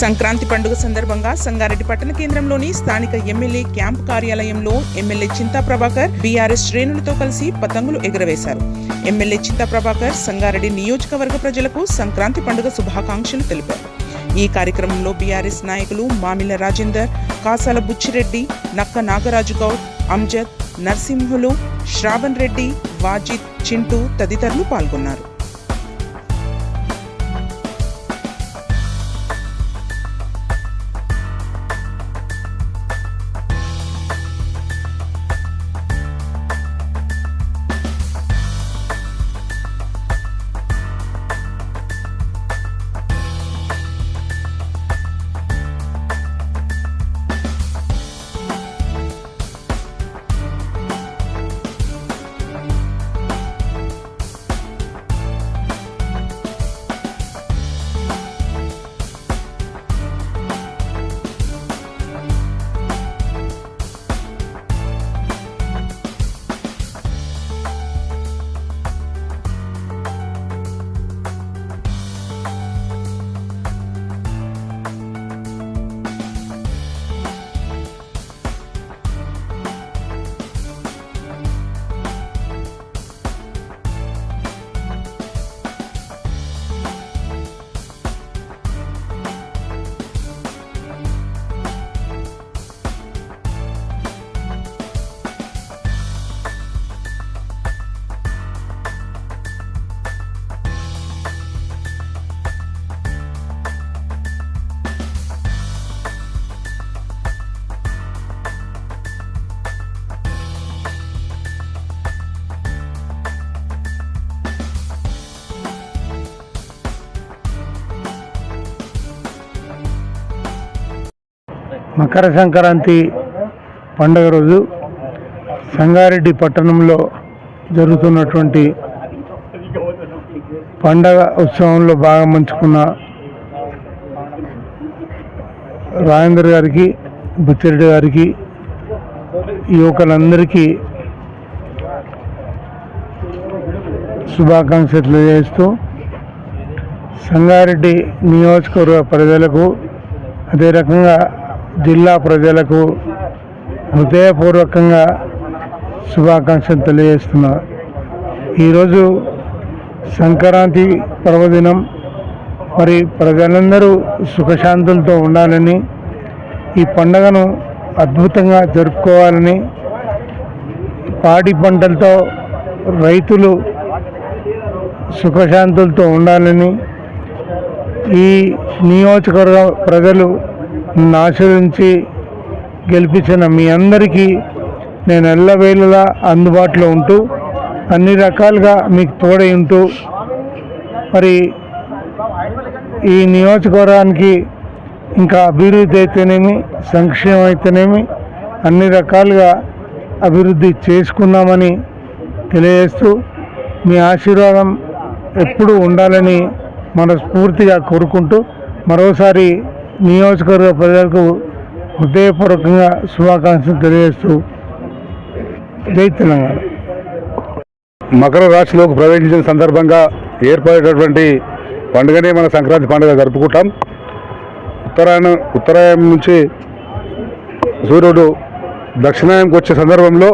సంక్రాంతి పండుగ సందర్భంగా సంగారెడ్డి పట్టణ కేంద్రంలోని స్థానిక ఎమ్మెల్యే క్యాంపు కార్యాలయంలో ఎమ్మెల్యే చింతా ప్రభాకర్ బీఆర్ఎస్ శ్రేణులతో కలిసి పతంగులు ఎగురవేశారు. ఎమ్మెల్యే చింతా ప్రభాకర్ సంగారెడ్డి నియోజకవర్గ ప్రజలకు సంక్రాంతి పండుగ శుభాకాంక్షలు తెలిపారు. ఈ కార్యక్రమంలో బీఆర్ఎస్ నాయకులు మామిల రాజేందర్, కాసాల బుచ్చిరెడ్డి, నక్క నాగరాజు గౌడ్, అంజద్, నర్సింహులు, శ్రావణ్ రెడ్డి, వాజిద్, చింటూ తదితరులు పాల్గొన్నారు. మకర సంక్రాంతి పండుగ రోజు సంగారెడ్డి పట్టణంలో జరుగుతున్నటువంటి పండగ ఉత్సవంలో భాగం పంచుకున్న రాజేందర్ గారికి, బుచ్చిరెడ్డి గారికి, యువకులందరికీ శుభాకాంక్షలు తెలియజేస్తూ సంగారెడ్డి నియోజకవర్గ ప్రజలకు, అదే రకంగా జిల్లా ప్రజలకు హృదయపూర్వకంగా శుభాకాంక్షలు తెలియజేస్తున్నా. ఈరోజు సంక్రాంతి పర్వదినం. మరి ప్రజలందరూ సుఖశాంతులతో ఉండాలని, ఈ పండుగను అద్భుతంగా జరుపుకోవాలని, పాడి పంటలతో రైతులు సుఖశాంతులతో ఉండాలని, ఈ నియోజకవర్గ ప్రజలు ఆశీర్వదించి గెలిపించిన మీ అందరికీ నేను ఎల్లవేళలా అందుబాటులో ఉంటూ అన్ని రకాలుగా మీకు తోడై ఉంటూ మరి ఈ నియోజకవర్గానికి ఇంకా అభివృద్ధి అయితేనేమి, సంక్షేమం అయితేనేమి అన్ని రకాలుగా అభివృద్ధి చేసుకున్నామని తెలియజేస్తూ మీ ఆశీర్వాదం ఎప్పుడూ ఉండాలని మనస్ఫూర్తిగా కోరుకుంటూ మరోసారి నియోజకవర్గ ప్రజలకు హృదయపూర్వకంగా శుభాకాంక్షలు తెలియజేస్తూ జై తెలంగాణ. మకర రాశిలోకి ప్రవేశించిన సందర్భంగా ఏర్పడేటటువంటి పండుగనే మన సంక్రాంతి పండుగ జరుపుకుంటాం. ఉత్తరాయణం నుంచి సూర్యుడు దక్షిణాయనంకి వచ్చే సందర్భంలో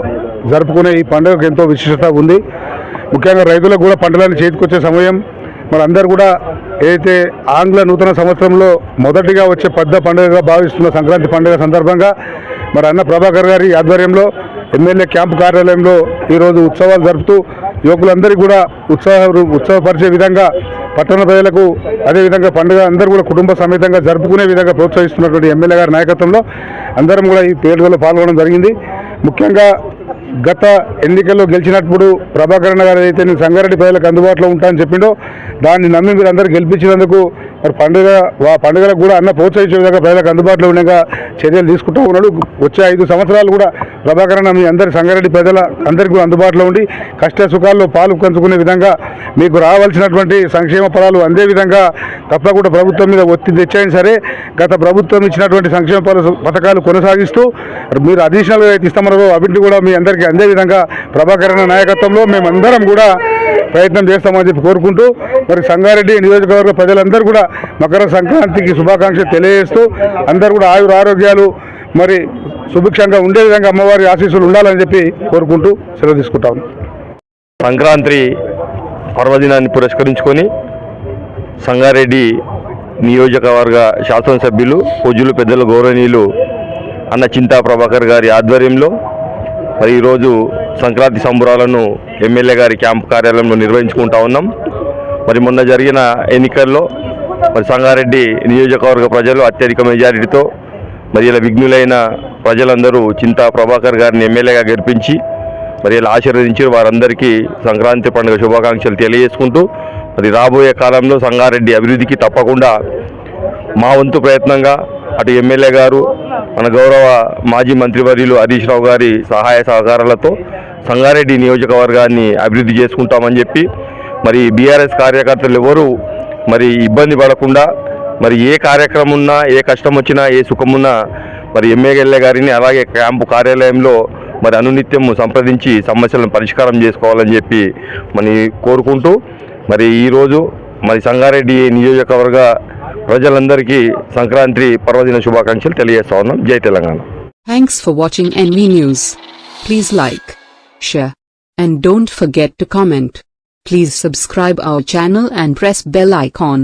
జరుపుకునే ఈ పండుగకు ఎంతో విశిష్టత ఉంది. ముఖ్యంగా రైతులకు కూడా పంటలను చేతికొచ్చే సమయం. మరి అందరూ కూడా ఏదైతే ఆంగ్ల నూతన సంవత్సరంలో మొదటిగా వచ్చే పెద్ద పండుగగా భావిస్తున్న సంక్రాంతి పండుగ సందర్భంగా మరి అన్న ప్రభాకర్ గారి ఆధ్వర్యంలో ఎమ్మెల్యే క్యాంపు కార్యాలయంలో ఈరోజు ఉత్సవాలు జరుపుతూ యువకులందరికీ కూడా ఉత్సవపరిచే విధంగా పట్టణ ప్రజలకు అదేవిధంగా పండుగ అందరూ కూడా కుటుంబ సమేతంగా జరుపుకునే విధంగా ప్రోత్సహిస్తున్నటువంటి ఎమ్మెల్యే గారి నాయకత్వంలో అందరం కూడా ఈ వేడుకలో పాల్గొనడం జరిగింది. ముఖ్యంగా గత ఎన్నికల్లో గెలిచినప్పుడు ప్రభాకర్ అన్న గారు అయితే నేను సంగారెడ్డి ప్రజలకు అందుబాటులో ఉంటానని చెప్పిండో దాన్ని నమ్మి మీరు అందరూ గెలిపించినందుకు మరి పండుగలకు కూడా అన్న ప్రోత్సహించే విధంగా ప్రజలకు అందుబాటులో ఉండగా చర్యలు తీసుకుంటూ ఉన్నాడు. వచ్చే 5 సంవత్సరాలు కూడా ప్రభాకర్ అన్న మీ అందరి సంగారెడ్డి ప్రజల అందరికీ అందుబాటులో ఉండి కష్ట సుఖాల్లో పాలు పంచుకునే విధంగా మీకు రావాల్సినటువంటి సంక్షేమ ఫలాలు అందే విధంగా తప్పకుండా ప్రభుత్వం మీద ఒత్తిడి తెచ్చాయని సరే గత ప్రభుత్వం ఇచ్చినటువంటి సంక్షేమ పథకాలు కొనసాగిస్తూ మీరు అడిషనల్గా ఇస్తామన్నారో అవిటిని కూడా మీ అందరికీ అందే విధంగా ప్రభాకర్ అన్న నాయకత్వంలో మేమందరం కూడా ప్రయత్నం చేస్తామని చెప్పి కోరుకుంటూ మరి సంగారెడ్డి నియోజకవర్గ ప్రజలందరూ కూడా మకర సంక్రాంతికి శుభాకాంక్షలు తెలియజేస్తూ అందరూ కూడా ఆరోగ్యాలు మరి సుభిక్షంగా ఉండే విధంగా అమ్మవారి ఆశీస్సులు ఉండాలని చెప్పి కోరుకుంటూ సెలవు తీసుకుంటాం. సంక్రాంతి పర్వదినాన్ని పురస్కరించుకొని సంగారెడ్డి నియోజకవర్గ శాసనసభ్యులు పూజ్యులు పెద్దలు గౌరవనీయులు అన్న చింతా ప్రభాకర్ గారి ఆధ్వర్యంలో మరి ఈరోజు సంక్రాంతి సంబరాలను ఎమ్మెల్యే గారి క్యాంపు కార్యాలయంలో నిర్వహించుకుంటా ఉన్నాం. మరి మొన్న జరిగిన ఎన్నికల్లో మరి సంగారెడ్డి నియోజకవర్గ ప్రజలు అత్యధిక మెజారిటీతో మరి ఇలా విఘ్నులైన ప్రజలందరూ చింతా ప్రభాకర్ గారిని ఎమ్మెల్యేగా గెలిపించి మరి ఇలా ఆశీర్వదించి వారందరికీ సంక్రాంతి పండుగ శుభాకాంక్షలు తెలియజేసుకుంటూ మరి రాబోయే కాలంలో సంగారెడ్డి అభివృద్ధికి తప్పకుండా మా వంతు ప్రయత్నంగా అటు ఎమ్మెల్యే గారు మన గౌరవ మాజీ మంత్రివర్యులు హరీష్ రావు గారి సహాయ సహకారాలతో సంగారెడ్డి నియోజకవర్గాన్ని అభివృద్ధి చేసుకుంటామని చెప్పి మరి బీఆర్ఎస్ కార్యకర్తలు ఎవరు మరి ఇబ్బంది పడకుండా మరి ఏ కార్యక్రమం ఉన్నా ఏ కష్టం వచ్చినా ఏ సుఖమున్నా మరి ఎమ్మెల్యే గారిని అలాగే క్యాంపు కార్యాలయంలో మరి అనునిత్యం సంప్రదించి సమస్యలను పరిష్కారం చేసుకోవాలని చెప్పి మరి కోరుకుంటూ మరి ఈరోజు మరి సంగారెడ్డి నియోజకవర్గ ప్రజలందరికీ సంక్రాంతి పర్వదిన శుభాకాంక్షలు తెలియజేస్తా ఉన్నాం. జై Telangana. Thanks for watching NV News. Please like, share, and don't forget to comment. Please subscribe our channel and press bell icon.